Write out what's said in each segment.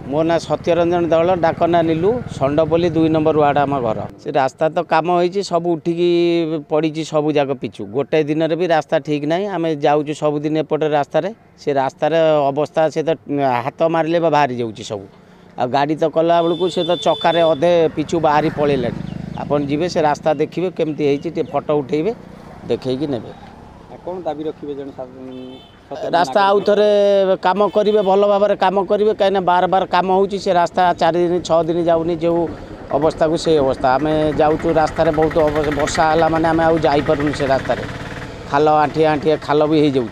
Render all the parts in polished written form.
मो ना सत्यरंजन दल डाकना नीलू षंडपल्ली 2 नंबर वार्ड आम घर से रास्ता तो कम हो सब उठिकी पड़ी सब जगह पिछु गोटे दिन भी रास्ता ठीक ना आम जाऊँ सबुदिन एपटे रास्तार से रास्तार अवस्था से तो हाथ मारे बाहरी जाऊँ सब आ गाड़ी तो कला बेलू से तो चक्कर अधे पिछु बाहरी पलैला आपन जी से रास्ता देखिए केमती फोटो उठेबे देखी ने कौन दाबी रखिए रास्ता आउ थे कम करेंगे भल भाव में कम करेंगे कहीं बार बार कम हो रास्ता 4 दिन 6 दिन जाऊनी जो अवस्था को से अवस्था आम जाऊँ रास्तार बहुत वर्षा है माने आम आईपारूँ से रास्तार खाल आंठिए आंठिए खाल भी हो जाऊँ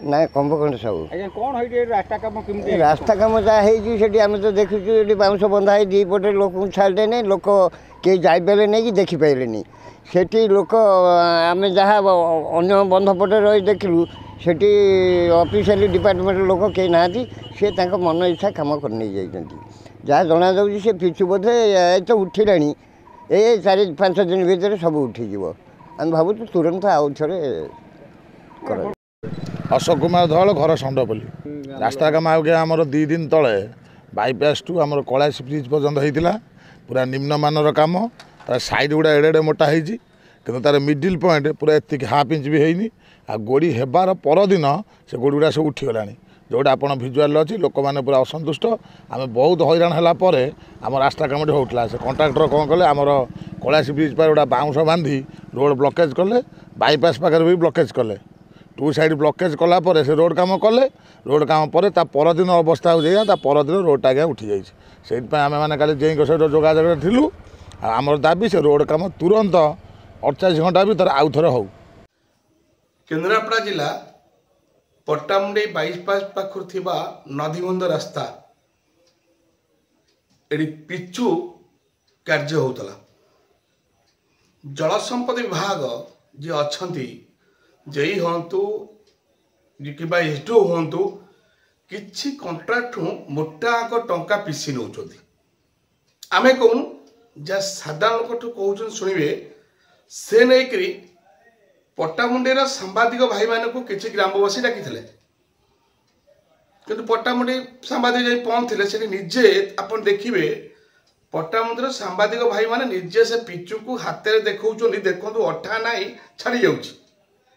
ना कंबकंड सब कौन रास्ता कम रास्ता कम जहाँ आम तो देखुचे बाउंश बंधा है दीपटे लोक छाड़े नहीं लोक कई जापे नहीं कि देखिपारे सेठी लोक आम जहाँ अन्न बंधपटे रही देखलु सेठी ऑफिशियल डिपार्टमेंट लोक कई ना सी मन इच्छा कम कर जहाँ जना जाऊँगी से पिछु बोधे तो उठिला ए 4-5 दिन भितर सब उठीज आम भावुँ तुरंत आउ थे कर अशोक कुमार धल घर षंडपल्ली रास्ता काम आगे आमर 2 दिन तले बाईपास टू आम कलासी ब्रिज पर्यंत होता पूरा निम्नमानर कम तार साइड गुड़ा एड़े मोटा होती कि तार मिडिल पॉइंट पूरा एति हाफ इंच भी होनी आ गोड़ी हेबार परदिन से गोड़ी गुड़ा सब उठीगला जोटा आप भिजुआल अच्छी लोक मैंने पूरा असंतुष्ट आम बहुत हैरान है आम रास्ता कम होता से कंट्राक्टर कौन कले आमर कलासी ब्रिज पर गोटा बाउंश बांधी रोड ब्लकेज कले बाईपास पाखे भी ब्लकेज कले 2 साइड ब्लकेज कलापर से रोड काम कले रोड काम पर परदिन अवस्था हो जाए परदिन रोडटा आज्ञा उठी जाइए आम मैंने कल जे सहित जोगाजोग थिलु आमर दाबी से रोड काम तुरंत 48 घंटा भर आउ थे हो केन्द्रापड़ा जिला पट्टामुंडई बाईपास पाखर थिबा नदीबंध रास्ता एडी पिचु कार्य होतला जल संपद विभाग जे अछंती जेई हंतु कि एसडीओ हंतु किछि कंट्राक्ट मोटा टंका पिसी नौ आमे कहूँ जहाँ साधारण लोक कहते शुणे से नहीं पट्टामुंडेर सांबादिक भाई मान को किसी ग्रामवासी डाकी कि पट्टामुंडई सांबादिक जो पहुँचते से निजे आप देखिए पट्टामुंडेर सांबादिक भाई मान निजे से पिचु को हाथ में देखा देखो अठा ना छाड़ी जाऊँगी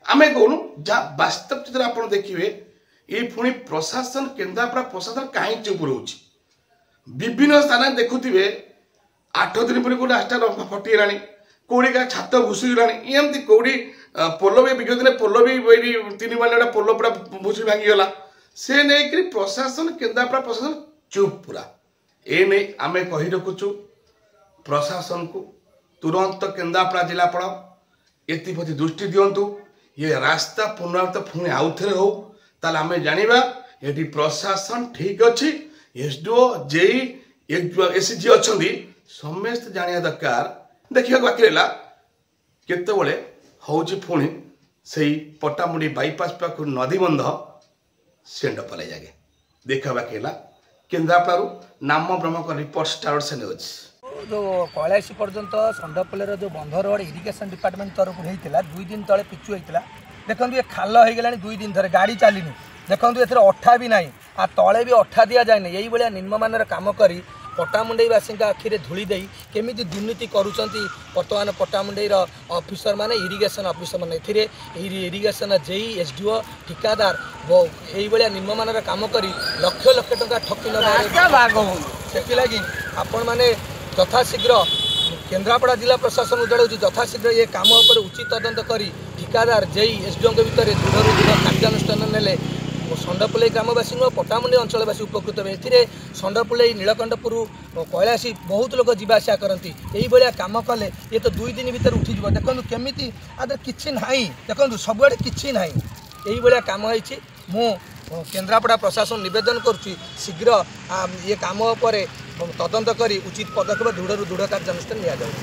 आमे कहूँ जहाँ वास्तव चित्र आप देखिए ये पुणी प्रशासन केन्द्रापड़ा प्रशासन कहीं चुप रोच विभिन्न स्थान देखुवे 8 दिन पर गोटे रास्ता फटिगला कौड़ी का छात भूसीगला एमती कौड़ी पोल भी विगत दिन पोल भी 3 माइल पोल पूरा भूसी भांगीगला से नहीं प्रशासन केन्द्रापड़ा प्रशासन चुप पूरा ए नहीं आमे कही रखुचु प्रशासन को तुरंत केन्द्रापड़ा जिलापाल एप्रति दृष्टि दिंतु ये रास्ता पुनरावृत पुणी आउ थे हो ताल आम जाना ये प्रशासन ठीक अच्छी एसडीओ जेई एसएचजी अच्छा समस्त जाना दरकार देखा बाकी रहा केतबले हूँ पुणी से पट्टामुंडी बाईपास पाख नदीबंध षंडपल्ली जागे देखा बाकी केन्द्रापड़ारू नाम ब्रह्म रिपोर्ट स्टार से जो कैलाशी पर्यंत षंडपल्ली जो बंध रोड इरिगेशन डिपार्टमेंट तरफ होता 2 दिन तले पिचु होता देखो ये खाल हो गला 2 दिन थरे गाड़ी चलनी देखो ये अठा भी ना आ तले भी अठा दि जाए यही भाया निम्नमान कम कर पट्टामुंडईवासी आखिरे धूली दे केमी दुर्नीति करुँच बर्तमान पट्टामुंडईर ऑफिसर माने इरिगेशन ऑफिसर मैंने इरिगेशन जेई एसडीओ ठिकादार यही भाया निम्नमान कम कर लक्ष लक्ष टंका ठकी से लगी आपण मैंने यथाशीघ्र केन्द्रापड़ा जिला प्रशासन उजाड़ू यथाशीघ्र ये काम पर उचित तदंत कर ठिकादार जेई एसडीओ भितर दृढ़ दृढ़ कार्यानुष्ठान नेले षंडपल्ली ग्रामवासी नुह पट्टामुंडी अंचलवासी उपकृत हे एथिरे षंडपल्ली नीलकंठपुर कैलाशी बहुत लोग जीवा आसा करती यही भाया काम कले ये तो 2 दिन भर उठीज देखो केमी आदर कि ना देखो सबुआड़े कि ना यही भाया काम होती मु केन्द्रापड़ा प्रशासन निवेदन करुच्ची शीघ्र ये काम पर तदंत कर उचित पदक्षेप दृढ़ कार्यानुष्ठान लिया जाए।